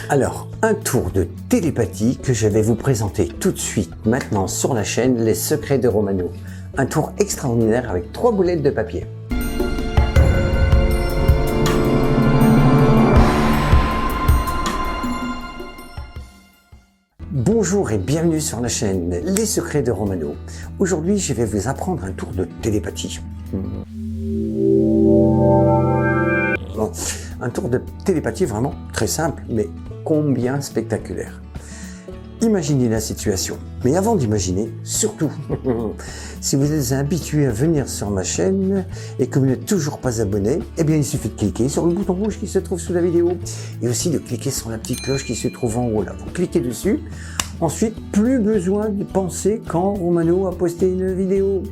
Alors, un tour de télépathie que je vais vous présenter tout de suite maintenant sur la chaîne Les Secrets de Romano. Un tour extraordinaire avec 3 boulettes de papier. Bonjour et bienvenue sur la chaîne Les Secrets de Romano. Aujourd'hui, je vais vous apprendre un tour de télépathie. Bon, un tour de télépathie vraiment très simple, mais combien spectaculaire. Imaginez la situation. Mais avant d'imaginer, surtout, si vous êtes habitué à venir sur ma chaîne et que vous n'êtes toujours pas abonné, eh bien il suffit de cliquer sur le bouton rouge qui se trouve sous la vidéo et aussi de cliquer sur la petite cloche qui se trouve en haut là. Vous cliquez dessus. Ensuite, plus besoin de penser quand Romano a posté une vidéo.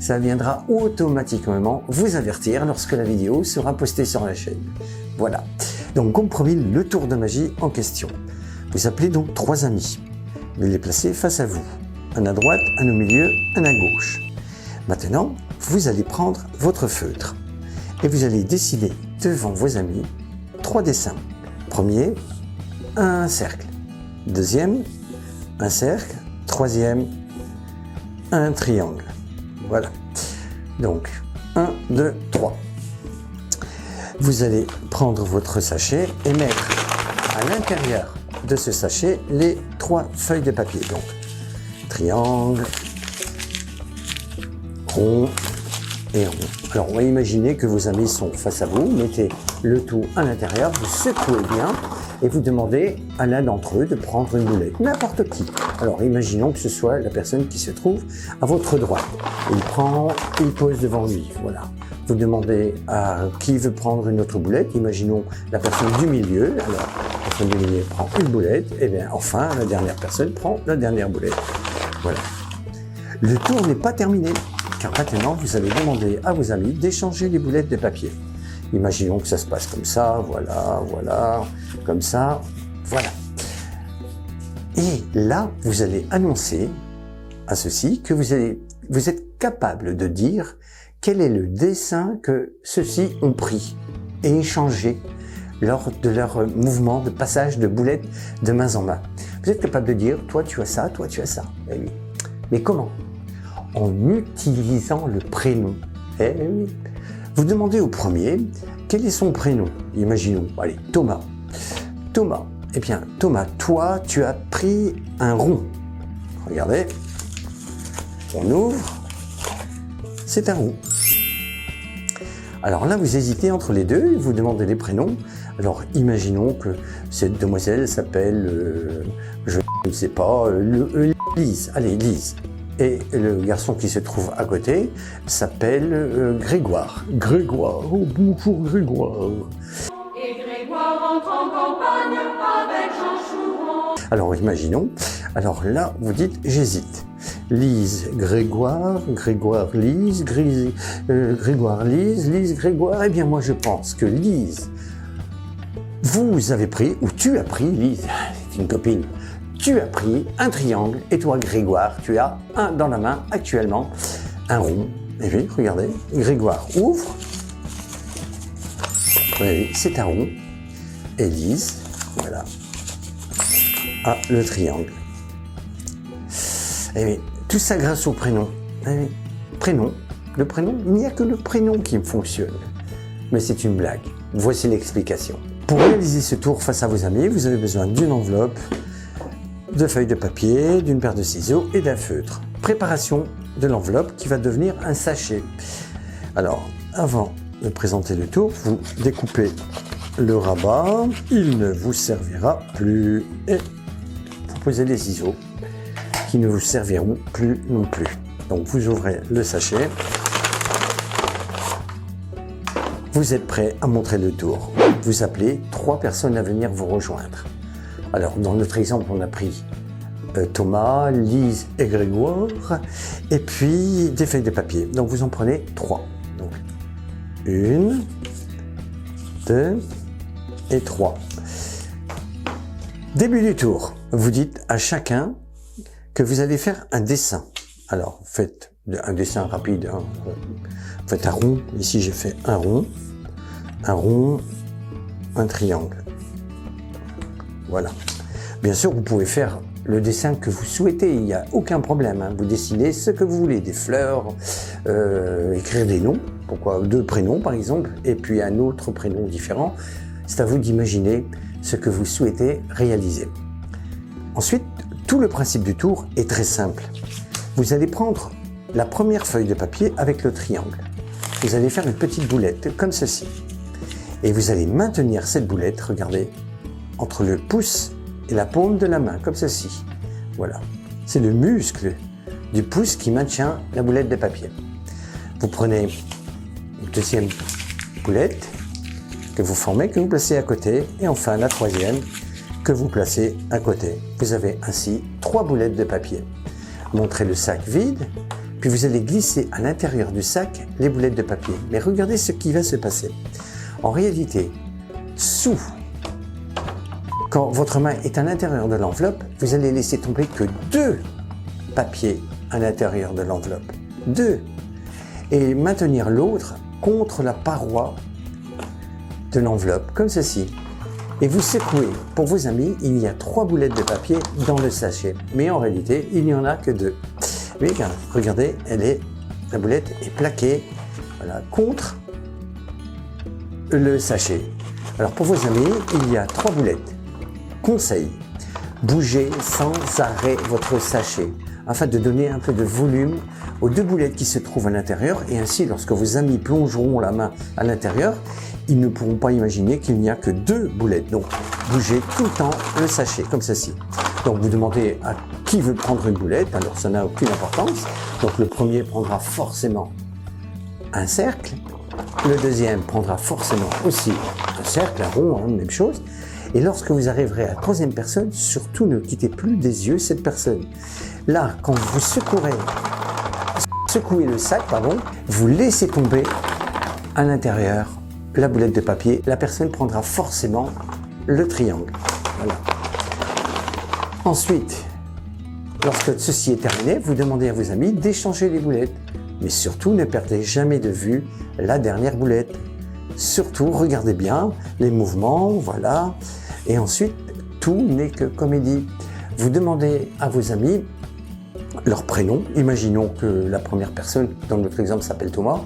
Ça viendra automatiquement vous avertir lorsque la vidéo sera postée sur la chaîne. Voilà. Donc, comme promis, le tour de magie en question. Vous appelez donc 3 amis. Vous les placez face à vous. Un à droite, un au milieu, un à gauche. Maintenant, vous allez prendre votre feutre et vous allez dessiner devant vos amis 3 dessins. Premier, un cercle. Deuxième, un cercle. Troisième, un triangle. Voilà. Donc, 1, 2, 3. Vous allez prendre votre sachet et mettre à l'intérieur de ce sachet les 3 feuilles de papier. Donc, triangle, rond et rond. Alors, on va imaginer que vos amis sont face à vous. Mettez le tout à l'intérieur, vous secouez bien et vous demandez à l'un d'entre eux de prendre une boulette. N'importe qui. Alors, imaginons que ce soit la personne qui se trouve à votre droite. Il pose devant lui. Voilà. Vous demandez à qui veut prendre une autre boulette. Imaginons la personne du milieu. Alors, la personne du milieu prend une boulette. Et bien, enfin, la dernière personne prend la dernière boulette. Voilà. Le tour n'est pas terminé, car maintenant, vous allez demander à vos amis d'échanger les boulettes de papier. Imaginons que ça se passe comme ça, voilà, voilà, comme ça, voilà. Et là, vous allez annoncer à ceux-ci que vous êtes capable de dire quel est le dessin que ceux-ci ont pris et échangé lors de leur mouvement de passage de boulettes de main en main. Vous êtes capable de dire, toi tu as ça, toi tu as ça. Eh oui. Mais comment? En utilisant le prénom. Eh oui. Vous demandez au premier, quel est son prénom? Imaginons, allez, Thomas. Thomas, eh bien, Thomas, toi, tu as pris un rond. Regardez, on ouvre, c'est un rond. Alors là, vous hésitez entre les deux, vous demandez les prénoms. Alors, imaginons que cette demoiselle s'appelle, je ne sais pas, Lise. Allez, Lise. Et le garçon qui se trouve à côté s'appelle Grégoire. Grégoire, oh bonjour Grégoire. Et Grégoire entre en campagne avec Jean Chouron. Alors imaginons, alors là vous dites j'hésite. Lise, Grégoire, Grégoire, Lise, Grégoire, Lise, Lise, Grégoire. Eh bien moi je pense que Lise, vous avez pris, ou tu as pris, Lise, c'est une copine, tu as pris un triangle et toi, Grégoire, tu as un dans la main actuellement, un rond. Et puis, regardez, Grégoire ouvre. Oui, c'est un rond. Et Lise, voilà, a le triangle. Et oui, tout ça grâce au prénom. Et oui, prénom. Le prénom, il n'y a que le prénom qui fonctionne. Mais c'est une blague. Voici l'explication. Pour réaliser ce tour face à vos amis, vous avez besoin d'une enveloppe, de feuilles de papier, d'une paire de ciseaux et d'un feutre. Préparation de l'enveloppe qui va devenir un sachet. Alors, avant de présenter le tour, vous découpez le rabat. Il ne vous servira plus. Et vous posez les ciseaux qui ne vous serviront plus non plus. Donc, vous ouvrez le sachet. Vous êtes prêt à montrer le tour. Vous appelez 3 personnes à venir vous rejoindre. Alors, dans notre exemple, on a pris Thomas, Lise et Grégoire, et puis des feuilles de papier. Donc, vous en prenez 3. Donc, 1, 2 et 3. Début du tour. Vous dites à chacun que vous allez faire un dessin. Alors, faites un dessin rapide. Hein. Faites un rond. Ici, j'ai fait un rond, un triangle. Voilà. Bien sûr, vous pouvez faire le dessin que vous souhaitez, il n'y a aucun problème. Hein. Vous dessinez ce que vous voulez, des fleurs, écrire des noms, pourquoi 2 prénoms par exemple, et puis un autre prénom différent. C'est à vous d'imaginer ce que vous souhaitez réaliser. Ensuite, tout le principe du tour est très simple. Vous allez prendre la première feuille de papier avec le triangle. Vous allez faire une petite boulette comme ceci. Et vous allez maintenir cette boulette, regardez, entre le pouce et la paume de la main, comme ceci. Voilà. C'est le muscle du pouce qui maintient la boulette de papier. Vous prenez une deuxième boulette que vous formez, que vous placez à côté, et enfin la troisième que vous placez à côté. Vous avez ainsi 3 boulettes de papier. Montrez le sac vide, puis vous allez glisser à l'intérieur du sac les boulettes de papier. Mais regardez ce qui va se passer. En réalité, quand votre main est à l'intérieur de l'enveloppe, vous allez laisser tomber que 2 papiers à l'intérieur de l'enveloppe. 2. Et maintenir l'autre contre la paroi de l'enveloppe, comme ceci. Et vous secouez. Pour vos amis, il y a 3 boulettes de papier dans le sachet. Mais en réalité, il n'y en a que 2. Mais regardez, la boulette est plaquée, voilà, contre le sachet. Alors pour vos amis, il y a 3 boulettes. Conseil, bougez sans arrêt votre sachet afin de donner un peu de volume aux 2 boulettes qui se trouvent à l'intérieur, et ainsi lorsque vos amis plongeront la main à l'intérieur, ils ne pourront pas imaginer qu'il n'y a que 2 boulettes. Donc bougez tout le temps le sachet comme ceci. Donc vous demandez à qui veut prendre une boulette, alors ça n'a aucune importance. Donc le premier prendra forcément un cercle, le deuxième prendra forcément aussi un cercle, un rond, hein, même chose. Et lorsque vous arriverez à la 3e personne, surtout ne quittez plus des yeux cette personne. Là, quand vous secouez le sac, vous laissez tomber à l'intérieur la boulette de papier. La personne prendra forcément le triangle. Voilà. Ensuite, lorsque ceci est terminé, vous demandez à vos amis d'échanger les boulettes. Mais surtout, ne perdez jamais de vue la dernière boulette. Surtout, regardez bien les mouvements, voilà. Et ensuite, tout n'est que comédie. Vous demandez à vos amis leur prénom. Imaginons que la première personne, dans notre exemple, s'appelle Thomas.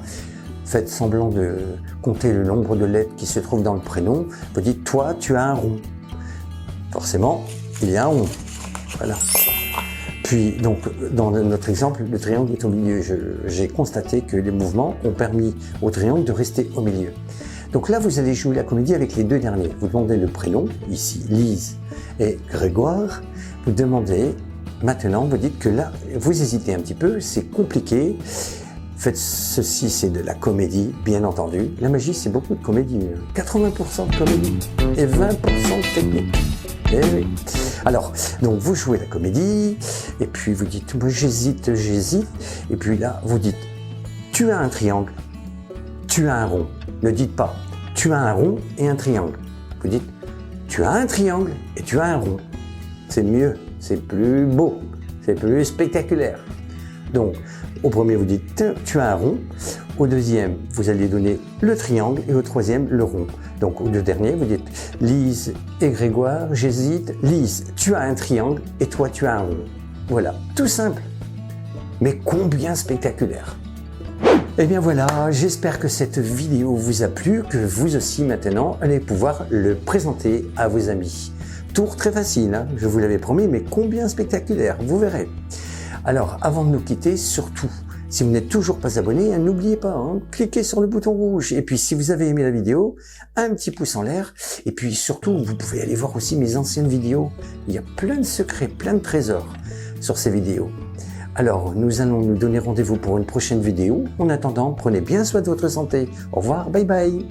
Faites semblant de compter le nombre de lettres qui se trouvent dans le prénom. Vous dites, toi, tu as un rond. Forcément, il y a un rond. Voilà. Puis, donc, dans notre exemple, le triangle est au milieu. J'ai constaté que les mouvements ont permis au triangle de rester au milieu. Donc là, vous allez jouer la comédie avec les 2 derniers. Vous demandez le prénom, ici, Lise et Grégoire. Vous demandez, maintenant, vous dites que là, vous hésitez un petit peu, c'est compliqué. Faites ceci, c'est de la comédie, bien entendu. La magie, c'est beaucoup de comédie. 80% de comédie et 20% de technique. Eh oui. Alors, donc vous jouez la comédie, et puis vous dites, moi j'hésite, et puis là, vous dites, tu as un triangle, tu as un rond. Ne dites pas, tu as un rond et un triangle. Vous dites, tu as un triangle et tu as un rond. C'est mieux, c'est plus beau, c'est plus spectaculaire. Donc, au premier, vous dites, tu as un rond. Au deuxième, vous allez donner le triangle, et au troisième, le rond. Donc, aux 2 derniers, vous dites, Lise et Grégoire, j'hésite. Lise, tu as un triangle, et toi, tu as un rond. Voilà, tout simple, mais combien spectaculaire. Et bien voilà, j'espère que cette vidéo vous a plu, que vous aussi maintenant allez pouvoir le présenter à vos amis. Tour très facile, hein, je vous l'avais promis, mais combien spectaculaire, vous verrez. Alors, avant de nous quitter, surtout, si vous n'êtes toujours pas abonné, n'oubliez pas, cliquez sur le bouton rouge. Et puis, si vous avez aimé la vidéo, un petit pouce en l'air. Et puis, surtout, vous pouvez aller voir aussi mes anciennes vidéos. Il y a plein de secrets, plein de trésors sur ces vidéos. Alors, nous allons nous donner rendez-vous pour une prochaine vidéo. En attendant, prenez bien soin de votre santé. Au revoir, bye bye.